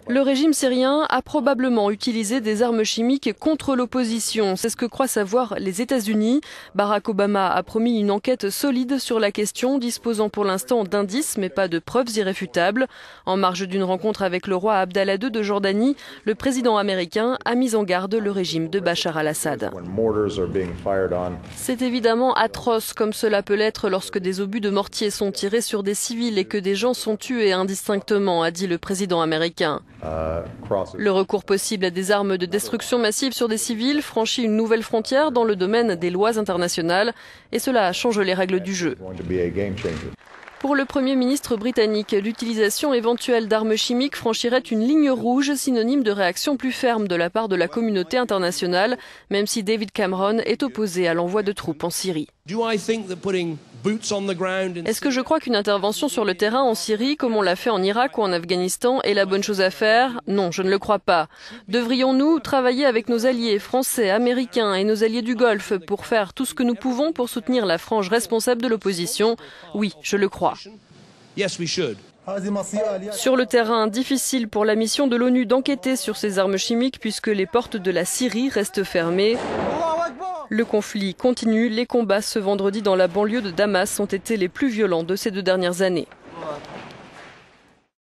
Le régime syrien a probablement utilisé des armes chimiques contre l'opposition. C'est ce que croient savoir les États-Unis. Barack Obama a promis une enquête solide sur la question, disposant pour l'instant d'indices mais pas de preuves irréfutables. En marge d'une rencontre avec le roi Abdallah II de Jordanie, le président américain a mis en garde le régime de Bachar al-Assad. C'est évidemment atroce, comme cela peut l'être lorsque des obus de mortier sont tirés sur des civils et que des gens sont tués indistinctement, a dit le président américain. Le recours possible à des armes de destruction massive sur des civils franchit une nouvelle frontière dans le domaine des lois internationales et cela change les règles du jeu. Pour le Premier ministre britannique, l'utilisation éventuelle d'armes chimiques franchirait une ligne rouge synonyme de réaction plus ferme de la part de la communauté internationale, même si David Cameron est opposé à l'envoi de troupes en Syrie. Est-ce que je crois qu'une intervention sur le terrain en Syrie, comme on l'a fait en Irak ou en Afghanistan, est la bonne chose à faire? Non, je ne le crois pas. Devrions-nous travailler avec nos alliés français, américains et nos alliés du Golfe pour faire tout ce que nous pouvons pour soutenir la frange responsable de l'opposition? Oui, je le crois. Sur le terrain, difficile pour la mission de l'ONU d'enquêter sur ces armes chimiques puisque les portes de la Syrie restent fermées. Le conflit continue. Les combats ce vendredi dans la banlieue de Damas ont été les plus violents de ces 2 dernières années.